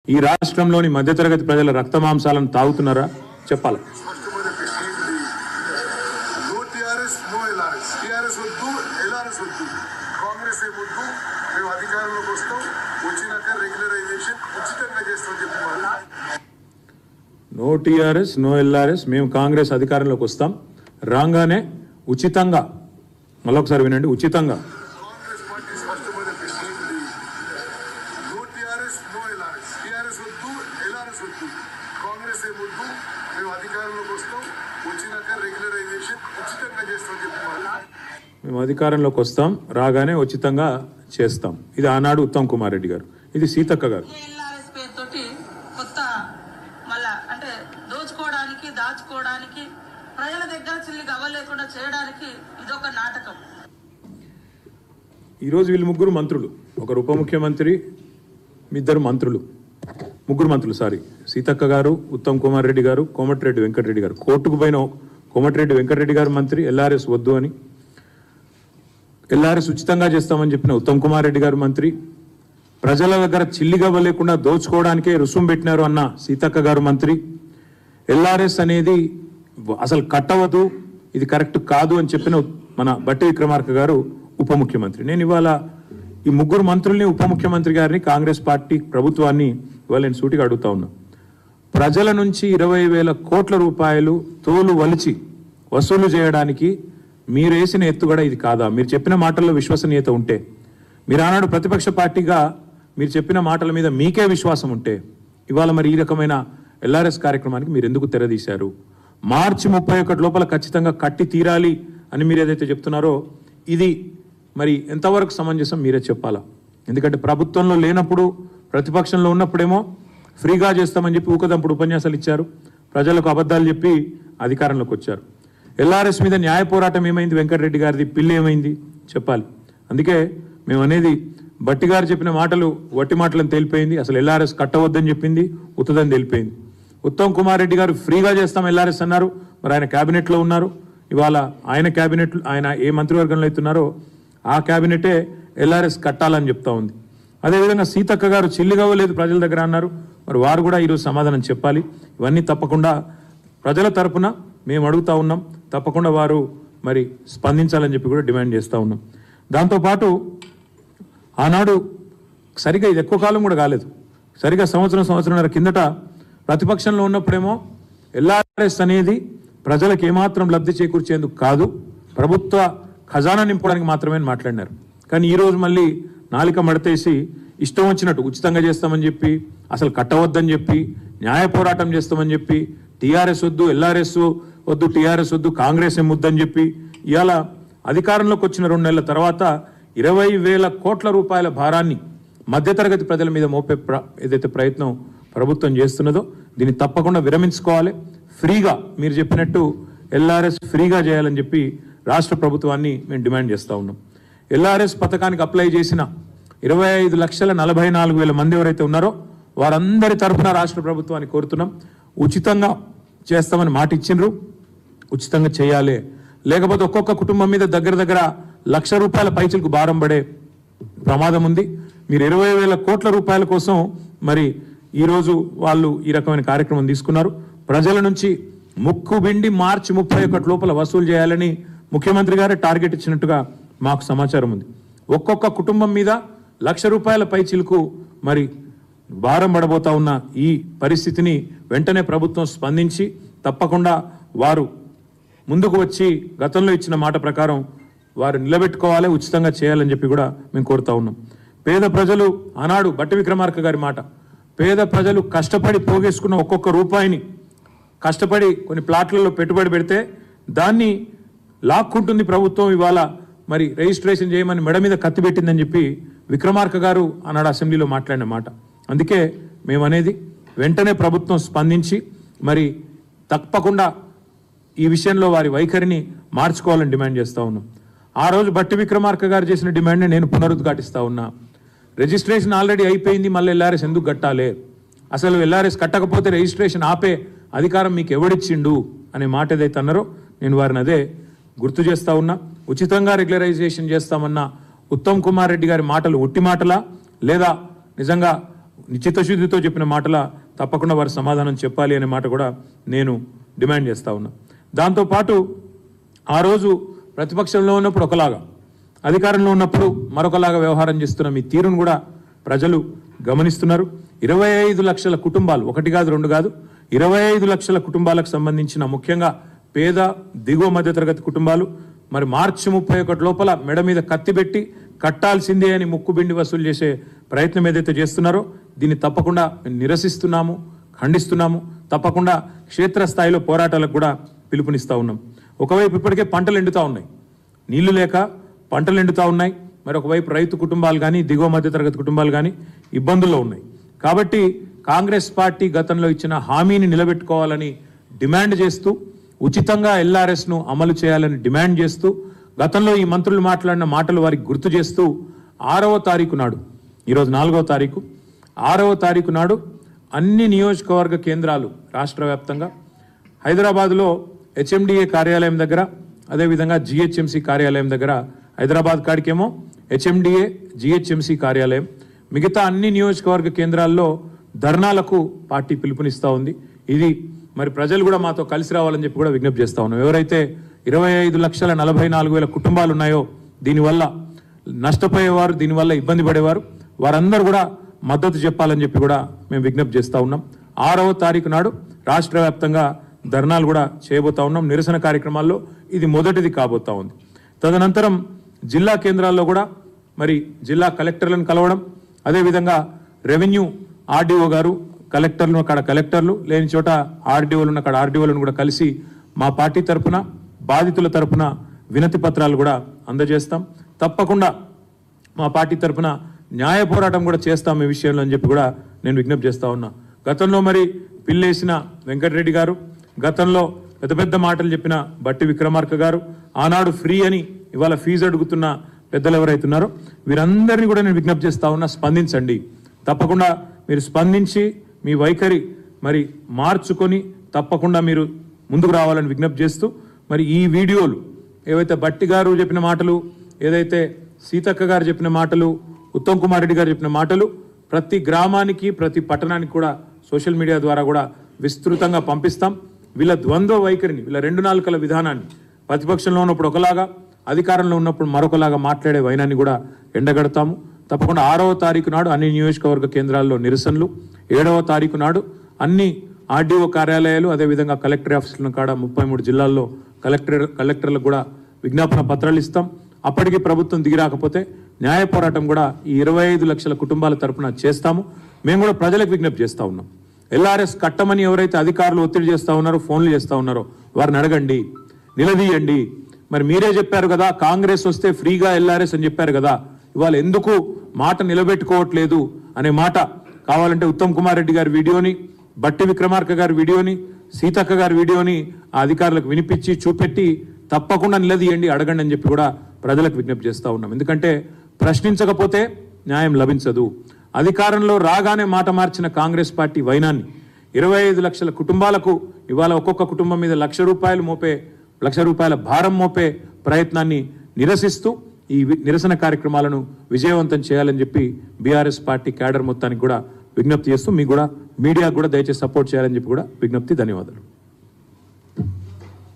ఈ రాష్ట్రంలోని మధ్యతరగతి ప్రజల రక్తమాంసాలను తాగుతున్నారా చెప్పాలి. నో టీఆర్ఎస్ నో ఎల్ఆర్ఎస్, మేము కాంగ్రెస్ అధికారంలోకి వస్తాం, రాగానే ఉచితంగా, మళ్ళొకసారి వినండి, ఉచితంగా మేము అధికారంలోకి వస్తాం, రాగానే ఉచితంగా చేస్తాం. ఇది ఆనాడు ఉత్తమ్ కుమార్ రెడ్డి గారు, ఇది సీతక్క గారు. దాచుకోవడానికి ప్రజల దగ్గర చిల్లికి అవ్వలేకుండా చేయడానికి ఇదొక నాటకం. ఈరోజు వీళ్ళు ముగ్గురు మంత్రులు, ఒకరు ఉప ముఖ్యమంత్రి, ఇద్దరు మంత్రులు, ముగ్గురు మంత్రులు సీతక్క గారు, ఉత్తమ్ కుమార్ రెడ్డి గారు, కోమటిరెడ్డి వెంకటరెడ్డి గారు. కోర్టుకు పోయిన కోమటిరెడ్డి వెంకటరెడ్డి గారు మంత్రి, ఎల్ఆర్ఎస్ వద్దు అని, ఎల్ఆర్ఎస్ ఉచితంగా చేస్తామని చెప్పిన ఉత్తమ్ కుమార్ రెడ్డి గారు మంత్రి, ప్రజల దగ్గర చిల్లిగవ్వ లేకుండా దోచుకోవడానికే రుసుము పెట్టినారు అన్న సీతక్క గారు మంత్రి, ఎల్ఆర్ఎస్ అనేది అసలు కట్టవద్దు, ఇది కరెక్ట్ కాదు అని చెప్పిన మన బట్టి విక్రమార్క గారు ఉప ముఖ్యమంత్రి. నేను ఇవాళ ఈ ముగ్గురు మంత్రుల్ని, ఉప ముఖ్యమంత్రి గారిని, కాంగ్రెస్ పార్టీ ప్రభుత్వాన్ని ఇవాళ నేను సూటిగా అడుగుతా ఉన్నా. ప్రజల నుంచి 20,000 కోట్ల రూపాయలు తోలు వలిచి వసూలు చేయడానికి మీరు వేసిన ఎత్తుగడ ఇది కాదా? మీరు చెప్పిన మాటల్లో విశ్వసనీయత ఉంటే, మీరు ఆనాడు ప్రతిపక్ష పార్టీగా మీరు చెప్పిన మాటల మీద మీకే విశ్వాసం ఉంటే, ఇవాళ మరి ఈ రకమైన ఎల్ఆర్ఎస్ కార్యక్రమానికి మీరు ఎందుకు తెరదీశారు? మార్చి 31 లోపల ఖచ్చితంగా కట్టి తీరాలి అని మీరు ఏదైతే చెప్తున్నారో ఇది మరి ఎంతవరకు సమంజసం మీరే చెప్పాలా. ఎందుకంటే ప్రభుత్వంలో లేనప్పుడు, ప్రతిపక్షంలో ఉన్నప్పుడేమో ఫ్రీగా చేస్తామని చెప్పి ఊకదంపుడు ఉపన్యాసాలు ఇచ్చారు, ప్రజలకు అబద్ధాలు చెప్పి అధికారంలోకి వచ్చారు. ఎల్ఆర్ఎస్ మీద న్యాయ పోరాటం ఏమైంది? వెంకటరెడ్డి గారిది పిల్లి ఏమైంది చెప్పాలి. అందుకే మేము అనేది, బట్టి గారు చెప్పిన మాటలు వట్టి మాటలను తేలిపోయింది. అసలు ఎల్ఆర్ఎస్ కట్టవద్దని చెప్పింది ఉత్తదని తేలిపోయింది. ఉత్తమ్ కుమార్ రెడ్డి గారు ఫ్రీగా చేస్తాం ఎల్ఆర్ఎస్ అన్నారు, మరి ఆయన క్యాబినెట్లో ఉన్నారు. ఇవాళ ఆయన క్యాబినెట్, ఆయన ఏ మంత్రివర్గంలో అవుతున్నారో ఆ క్యాబినెటే ఎల్ఆర్ఎస్ కట్టాలని చెప్తా ఉంది. అదేవిధంగా సీతక్క గారు చిల్లిగవ్వలేదు ప్రజల దగ్గర అన్నారు, మరి వారు కూడా ఈరోజు సమాధానం చెప్పాలి. ఇవన్నీ తప్పకుండా ప్రజల తరపున మేము అడుగుతా ఉన్నాం, తప్పకుండా వారు మరి స్పందించాలని చెప్పి కూడా డిమాండ్ చేస్తూ ఉన్నాం. దాంతోపాటు ఆనాడు సరిగా, ఇది ఎక్కువ కాలం కూడా కాలేదు, సరిగా సంవత్సరంన్నర కిందట ప్రతిపక్షంలో ఉన్నప్పుడేమో ఎల్ఆర్ఎస్ అనేది ప్రజలకు ఏమాత్రం లబ్ధి చేకూర్చేందుకు కాదు, ప్రభుత్వ ఖజానా నింపడానికి మాత్రమే మాట్లాడినారు. కానీ ఈరోజు మళ్ళీ నాలిక మడతేసి ఇష్టం వచ్చినట్టు ఉచితంగా చేస్తామని చెప్పి, అసలు కట్టవద్దని చెప్పి, న్యాయ పోరాటం చేస్తామని చెప్పి, టీఆర్ఎస్ వద్దు, ఎల్ఆర్ఎస్ వద్దు, టీఆర్ఎస్ వద్దు, కాంగ్రెస్ ముద్దని చెప్పి, ఇవాళ అధికారంలోకి వచ్చిన 2 నెలల తర్వాత 20,000 కోట్ల రూపాయల భారాన్ని మధ్యతరగతి ప్రజల మీద మోపే ఏదైతే ప్రయత్నం ప్రభుత్వం చేస్తున్నదో దీన్ని తప్పకుండా విరమించుకోవాలి. ఫ్రీగా మీరు చెప్పినట్టు ఎల్ఆర్ఎస్ ఫ్రీగా చేయాలని చెప్పి రాష్ట్ర ప్రభుత్వాన్ని మేము డిమాండ్ చేస్తూ ఉన్నాం. ఎల్ఆర్ఎస్ పథకానికి అప్లై చేసిన 25,44,000 మంది ఎవరైతే ఉన్నారో వారందరి తరఫున రాష్ట్ర ప్రభుత్వాన్ని కోరుతున్నాం, ఉచితంగా చేస్తామని మాట ఇచ్చిండ్రు, ఉచితంగా చేయాలి. లేకపోతే ఒక్కొక్క కుటుంబం మీద దగ్గర ₹1,00,000 పైచలకు భారం పడే ప్రమాదం ఉంది. మీరు 20,000 కోట్ల రూపాయల కోసం మరి ఈరోజు వాళ్ళు ఈ రకమైన కార్యక్రమం తీసుకున్నారు. ప్రజల నుంచి ముక్కుబిండి మార్చి 31 లోపల వసూలు చేయాలని ముఖ్యమంత్రి గారే టార్గెట్ ఇచ్చినట్టుగా మాకు సమాచారం ఉంది. ఒక్కొక్క కుటుంబం మీద ₹1,00,000 పైచిలకు మరి భారం పడబోతా ఉన్న ఈ పరిస్థితిని వెంటనే ప్రభుత్వం స్పందించి తప్పకుండా వారు ముందుకు వచ్చి గతంలో ఇచ్చిన మాట ప్రకారం వారు నిలబెట్టుకోవాలి, ఉచితంగా చేయాలని చెప్పి కూడా మేము కోరుతా ఉన్నాం. పేద ప్రజలు, ఆనాడు బట్టి విక్రమార్క గారి మాట, పేద ప్రజలు కష్టపడి పోగేసుకున్న ఒక్కొక్క రూపాయిని కష్టపడి కొన్ని ప్లాట్లలో పెట్టుబడి పెడితే దాన్ని లాక్కుంటుంది ప్రభుత్వం. ఇవాళ మరి రిజిస్ట్రేషన్ చేయమని మెడ మీద కత్తి పెట్టిందని చెప్పి విక్రమార్క గారు ఆనాడు అసెంబ్లీలో మాట్లాడిన మాట. అందుకే మేము అనేది, వెంటనే ప్రభుత్వం స్పందించి మరి తప్పకుండా ఈ విషయంలో వారి వైఖరిని మార్చుకోవాలని డిమాండ్ చేస్తూ ఉన్నాం. ఆ రోజు బట్టి విక్రమార్క గారు చేసిన డిమాండ్ని నేను పునరుద్ఘాటిస్తూ ఉన్నా. రిజిస్ట్రేషన్ ఆల్రెడీ అయిపోయింది, మళ్ళీ ఎల్ఆర్ఎస్ ఎందుకు కట్టాలి? అసలు ఎల్ఆర్ఎస్ కట్టకపోతే రిజిస్ట్రేషన్ ఆపే అధికారం మీకు ఎవడిచ్చిండు అనే మాట ఏదైతే అన్నారో నేను వారిని అదే గుర్తు చేస్తూ ఉన్నా. ఉచితంగా రెగ్యులరైజేషన్ చేస్తామన్న ఉత్తమ్ కుమార్ రెడ్డి గారి మాటలు ఒట్టి మాటలా, లేదా నిజంగా నిశ్చితశుద్ధితో చెప్పిన మాటల తప్పకుండా వారు సమాధానం చెప్పాలి అనే మాట కూడా నేను డిమాండ్ చేస్తా ఉన్నా. దాంతోపాటు ఆ రోజు ప్రతిపక్షంలో ఉన్నప్పుడు ఒకలాగా, అధికారంలో ఉన్నప్పుడు మరొకలాగా వ్యవహారం చేస్తున్న మీ తీరును కూడా ప్రజలు గమనిస్తున్నారు. 25 లక్షల కుటుంబాలు, ఒకటి కాదు రెండు కాదు, 25 లక్షల కుటుంబాలకు సంబంధించిన ముఖ్యంగా పేద దిగువ మధ్యతరగతి కుటుంబాలు మరి మార్చి 31 లోపల మెడ మీద కత్తి పెట్టి కట్టాల్సిందే అని ముక్కుబిండి వసూలు చేసే ప్రయత్నం ఏదైతే చేస్తున్నారో దీన్ని తప్పకుండా నిరసిస్తున్నాము, ఖండిస్తున్నాము. తప్పకుండా క్షేత్రస్థాయిలో పోరాటాలకు కూడా పిలుపునిస్తూ ఉన్నాం. ఒకవైపు ఇప్పటికే పంటలు ఎండుతూ ఉన్నాయి, నీళ్లు లేక పంటలు ఎండుతూ ఉన్నాయి. మరి ఒకవైపు రైతు కుటుంబాలు కానీ దిగువ మధ్యతరగతి కుటుంబాలు కానీ ఇబ్బందుల్లో ఉన్నాయి. కాబట్టి కాంగ్రెస్ పార్టీ గతంలో ఇచ్చిన హామీని నిలబెట్టుకోవాలని డిమాండ్ చేస్తూ, ఉచితంగా ఎల్ఆర్ఎస్ను అమలు చేయాలని డిమాండ్ చేస్తూ, గతంలో ఈ మంత్రులు మాట్లాడిన మాటలు వారికి గుర్తు చేస్తూ 6వ తారీఖు నాడు, ఈరోజు 4వ తారీఖు, 6వ తారీఖు నాడు అన్ని నియోజకవర్గ కేంద్రాలు రాష్ట్ర వ్యాప్తంగా, హైదరాబాద్లో హెచ్ఎండిఏ కార్యాలయం దగ్గర, అదేవిధంగా జిహెచ్ఎంసీ కార్యాలయం దగ్గర, హైదరాబాద్ కాడికేమో హెచ్ఎండిఏ జిహెచ్ఎంసీ కార్యాలయం, మిగతా అన్ని నియోజకవర్గ కేంద్రాల్లో ధర్నాలకు పార్టీ పిలుపునిస్తూ ఉంది. ఇది మరి ప్రజలు కూడా మాతో కలిసి రావాలని చెప్పి కూడా విజ్ఞప్తి చేస్తూ ఉన్నాం. ఎవరైతే 25,44,000 కుటుంబాలు ఉన్నాయో, దీనివల్ల నష్టపోయేవారు, దీనివల్ల ఇబ్బంది పడేవారు, వారందరూ కూడా మద్దతు చెప్పాలని చెప్పి కూడా మేము విజ్ఞప్తి చేస్తూ ఉన్నాం. 6వ తారీఖు నాడు రాష్ట్ర వ్యాప్తంగా ధర్నాలు కూడా చేయబోతా ఉన్నాం. నిరసన కార్యక్రమాల్లో ఇది మొదటిది కాబోతా ఉంది. తదనంతరం జిల్లా కేంద్రాల్లో కూడా మరి జిల్లా కలెక్టర్లను కలవడం, అదేవిధంగా రెవెన్యూ ఆర్డీఓ గారు, కలెక్టర్లు అక్కడ కలెక్టర్లు లేని చోట ఆర్డీఓలు ఉన్న అక్కడ ఆర్డీఓలను కూడా కలిసి మా పార్టీ తరఫున, బాధితుల తరఫున వినతి పత్రాలు కూడా అందజేస్తాం. తప్పకుండా మా పార్టీ తరఫున న్యాయ పోరాటం కూడా చేస్తాం ఈ విషయంలో అని చెప్పి కూడా నేను విజ్ఞప్తి చేస్తా ఉన్నా. గతంలో మరి పిల్లేసిన వెంకటరెడ్డి గారు, గతంలో పెద్ద పెద్ద మాటలు చెప్పిన బట్టి విక్రమార్క గారు, ఆనాడు ఫ్రీ అని ఇవాళ ఫీజు అడుగుతున్న పెద్దలు ఎవరైతున్నారో వీరందరినీ కూడా నేను విజ్ఞప్తి చేస్తా ఉన్నా, స్పందించండి. తప్పకుండా మీరు స్పందించి మీ వైఖరి మరి మార్చుకొని తప్పకుండా మీరు ముందుకు రావాలని విజ్ఞప్తి చేస్తూ, మరి ఈ వీడియోలు ఏవైతే బట్టి గారు చెప్పిన మాటలు, ఏదైతే సీతక్క గారు చెప్పిన మాటలు, ఉత్తమ్ కుమార్ రెడ్డి గారు చెప్పిన మాటలు ప్రతి గ్రామానికి, ప్రతి పట్టణానికి కూడా సోషల్ మీడియా ద్వారా కూడా విస్తృతంగా పంపిస్తాం. వీళ్ళ ద్వంద్వ వైఖరిని, వీళ్ళ 2 నాలుకల విధానాన్ని, ప్రతిపక్షంలో ఉన్నప్పుడు ఒకలాగా, అధికారంలో ఉన్నప్పుడు మరొకలాగా మాట్లాడే వైనాన్ని కూడా ఎండగడతాము. తప్పకుండా 6వ తారీఖు నాడు అన్ని నియోజకవర్గ కేంద్రాల్లో నిరసనలు, 7వ తారీఖు నాడు అన్ని ఆర్డీఓ కార్యాలయాలు, అదేవిధంగా కలెక్టర్ ఆఫీసులను కాడ 33 జిల్లాల్లో కలెక్టర్లకు కూడా విజ్ఞాపన పత్రాలు ఇస్తాం. అప్పటికి ప్రభుత్వం దిగిరాకపోతే న్యాయ పోరాటం కూడా ఈ 25 లక్షల కుటుంబాల తరఫున చేస్తాము. మేము కూడా ప్రజలకు విజ్ఞప్తి చేస్తూ ఉన్నాం. ఎల్ఆర్ఎస్ కట్టమని ఎవరైతే అధికారులు ఒత్తిడి చేస్తూ ఉన్నారో, ఫోన్లు చేస్తూ ఉన్నారో వారిని అడగండి, నిలదీయండి. మరి మీరే చెప్పారు కదా కాంగ్రెస్ వస్తే ఫ్రీగా ఎల్ఆర్ఎస్ అని చెప్పారు కదా, ఇవాళ ఎందుకు మాట నిలబెట్టుకోవట్లేదు అనే మాట కావాలంటే ఉత్తమ్ కుమార్ రెడ్డి గారి వీడియోని, బట్టి విక్రమార్క గారి వీడియోని, సీతక్క గారి వీడియోని ఆ అధికారులకు వినిపించి చూపెట్టి తప్పకుండా నిలదీయండి, అడగండి అని చెప్పి కూడా ప్రజలకు విజ్ఞప్తి చేస్తూ ఉన్నాం. ఎందుకంటే ప్రశ్నించకపోతే న్యాయం లభించదు. అధికారంలో రాగానే మాట మార్చిన కాంగ్రెస్ పార్టీ వైనాన్ని 25 లక్షల కుటుంబాలకు ఇవాళ ఒక్కొక్క కుటుంబం మీద ₹1,00,000 రూపాయల భారం మోపే ప్రయత్నాన్ని నిరసిస్తూ ఈ నిరసన కార్యక్రమాలను విజయవంతం చేయాలని చెప్పి బీఆర్ఎస్ పార్టీ క్యాడర్ మొత్తానికి కూడా విజ్ఞప్తి చేస్తూ, మీకు కూడా మీడియాకు కూడా దయచేసి సపోర్ట్ చేయాలని చెప్పి కూడా విజ్ఞప్తి. ధన్యవాదాలు.